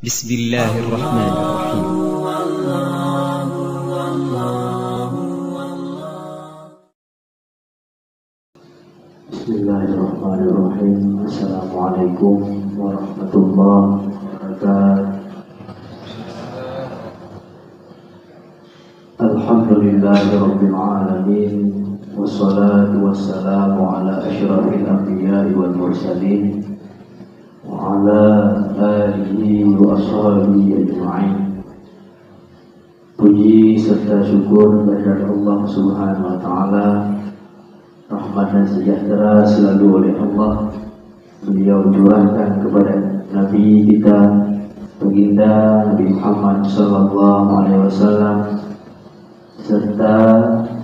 Bismillahirrahmanirrahim. Bismillahirrahmanirrahim. Assalamualaikum warahmatullahi wabarakatuh. Alhamdulillahirabbil alamin, wassalatu wassalamu ala asyrafil anbiya'i wal mursalin wa ala alihi wa ashabihi ajma'in. Puji serta syukur kepada Allah Subhanahu wa taala. Rahmat dan sejahtera selalu oleh Allah beliau curahkan kepada Nabi kita baginda Nabi Muhammad sallallahu alaihi wasallam serta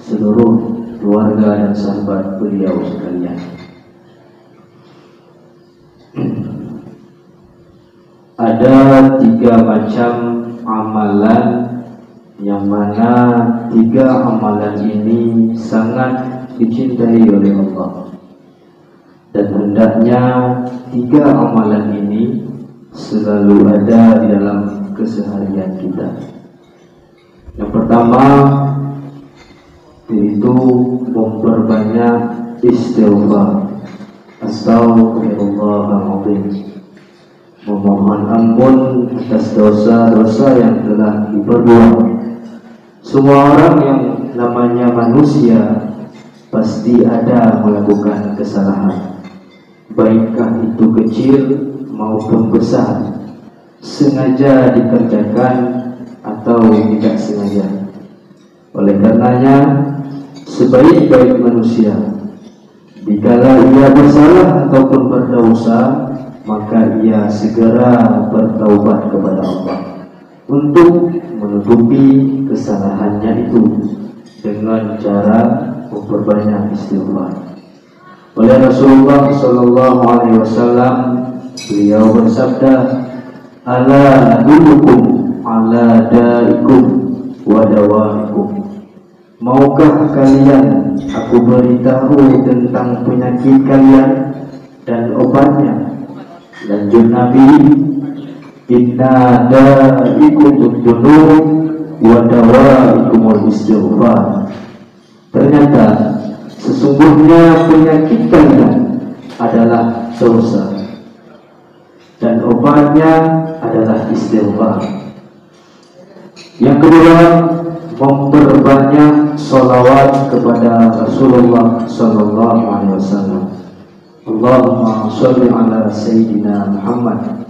seluruh keluarga dan sahabat beliau sekalian. Ada 3 macam amalan yang mana 3 amalan ini sangat dicintai oleh Allah, dan hendaknya 3 amalan ini selalu ada di dalam keseharian kita. Yang pertama yaitu memperbanyak istighfar, astaghfirullahaladzim, memohon ampun atas dosa-dosa yang telah diperbuat. Semua orang yang namanya manusia pasti ada melakukan kesalahan, baikkah itu kecil maupun besar, sengaja dikerjakan atau tidak sengaja. Oleh karenanya, sebaik-baik manusia, dikala ia bersalah ataupun berdosa, maka ia segera bertaubat kepada Allah untuk menutupi kesalahannya itu dengan cara memperbanyak istighfar. Oleh Rasulullah sallallahu alaihi wasallam, beliau bersabda, "Ala adullukum ala daikum wa dawaikum." Maukah kalian aku beritahu tentang penyakit kalian dan obatnya? Lanjut Nabi, "Inna daikum dzunub wa dawaikumul istighfar." Ternyata sesungguhnya penyakit kalian adalah dosa dan obatnya adalah istighfar. Yang kedua, memperbanyak sholawat kepada Rasulullah sallallahu alaihi wasallam. Allahumma sholli ala sayyidina Muhammad.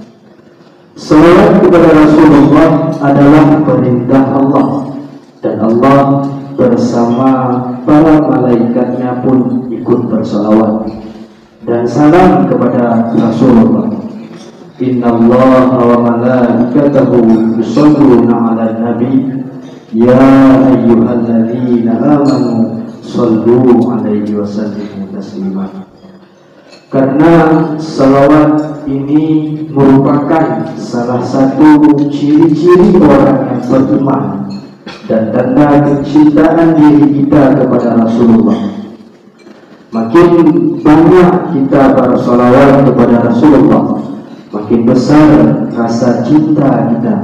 Sholawat kepada Rasulullah adalah perintah Allah, dan Allah bersama para malaikatnya pun ikut bersalawat dan salam kepada Rasulullah. Innallaha wa malaikatahu yusholluna 'alan nabi ya ayyuhalladzina amanu shollu 'alaihi wa sallimu taslima. Karena salawat ini merupakan salah satu ciri-ciri orang yang beriman dan tanda kecintaan diri kita kepada Rasulullah. Makin banyak kita bersalawat kepada Rasulullah, makin besar rasa cinta kita,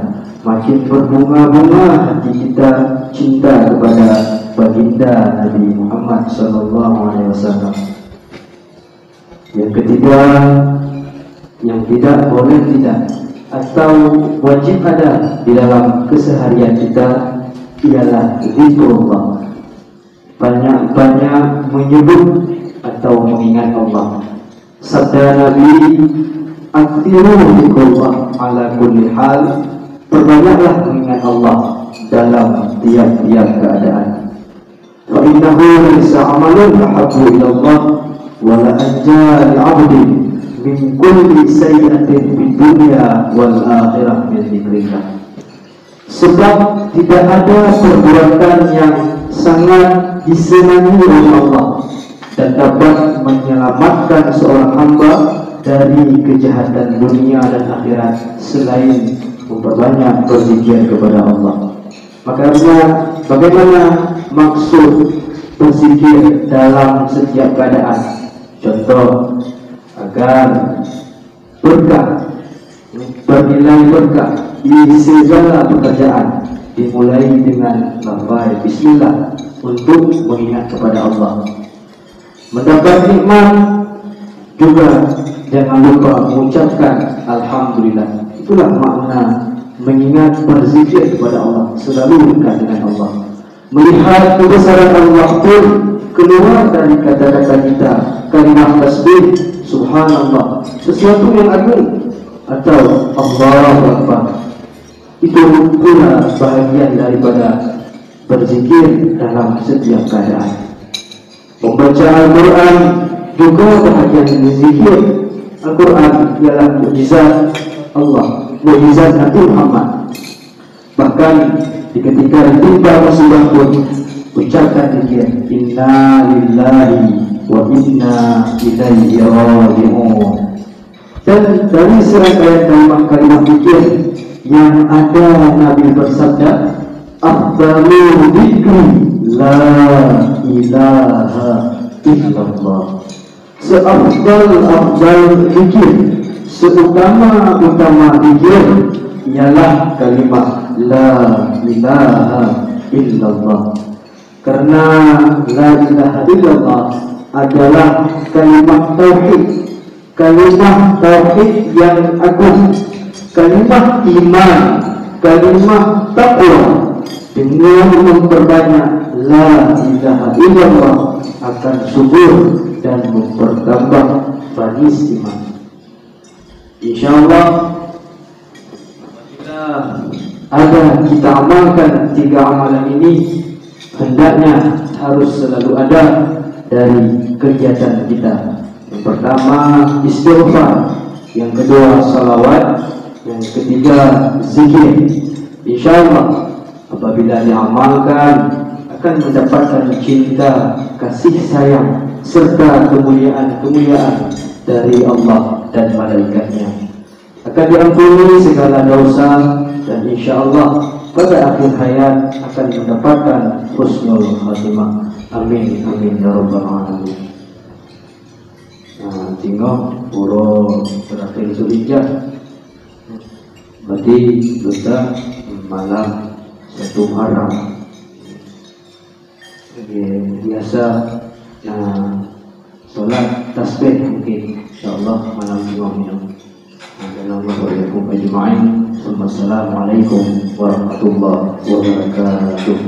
makin berbunga-bunga hati kita cinta kepada baginda Nabi Muhammad SAW. Yang ketiga, yang tidak boleh tidak atau wajib ada di dalam keseharian kita ialah zikrullah. Banyak-banyak menyebut atau mengingat Allah. Sabda Nabi, "Aktsiru zikrullah ala kulli hal." Perbanyaklah mengingat Allah dalam tiap-tiap keadaan. Fa innahu laysa 'amalun ahabbu ila Allah wa la anja li 'abdin min kulli sayyi'atin fid dunya wal akhirah min dzikrillah. Sebab tidak ada perbuatan yang sangat disenangi oleh Allah dan dapat menyelamatkan seorang hamba dari kejahatan dunia dan akhirat selain memperbanyak berzikir kepada Allah. Makanya bagaimana maksud berzikir dalam setiap keadaan? Contoh, agar berkah bernilai berkah di segala pekerjaan, dimulai dengan lafaz bismillah untuk mengingat kepada Allah. Mendapat nikmat juga jangan lupa mengucapkan alhamdulillah. Itulah makna mengingat, berzikir kepada Allah, selalu dekat dengan Allah. Melihat kebesaran Allah pun keluar dari kata-kata kita, kalimat tasbih, subhanallah, sesuatu yang agung, atau Allahu Akbar. Itu pula bahagian daripada berzikir dalam setiap keadaan. Membaca Al-Quran juga bahagian dari zikir. Al-Quran ialah mukjizat Allah, mukjizat Nabi Muhammad. Bahkan di ketika ditimpa musibah pun ucapkan zikir, inna lillahi wa inna ilaihi raji'un. Dan dari serangkaian kalimat zikir yang ada, Nabi bersabda, afdalu dzikri la ilaha illallah. Seafdal zikir, seutama zikir ialah kalimat la ilaha illallah. Karena la ilaha illallah adalah kalimat tauhid, kalimat tauhid yang agung, kalimat iman, kalimat taqwa. Dengan memperbanyak la ilaha illallah akan subur dan mempertambah banis iman. InsyaAllah kita amalkan 3 amalan ini, hendaknya harus selalu ada dari kegiatan kita. Yang pertama istighfar, yang kedua salawat, yang ketiga zikir. InsyaAllah apabila diamalkan akan mendapatkan cinta, kasih sayang serta kemuliaan dari Allah dan malaikatnya. Akan diampuni segala dosa dan insyaAllah pada akhir hayat akan mendapatkan husnul khatimah. Amin amin ya rabbal alamin. Nah, tengok pura terakhir Zulhijjah, berarti lusa malam 1 Muharram. Biasa solat tasbih mungkin insyaallah malam Jumat. Assalamualaikum warahmatullahi wabarakatuh.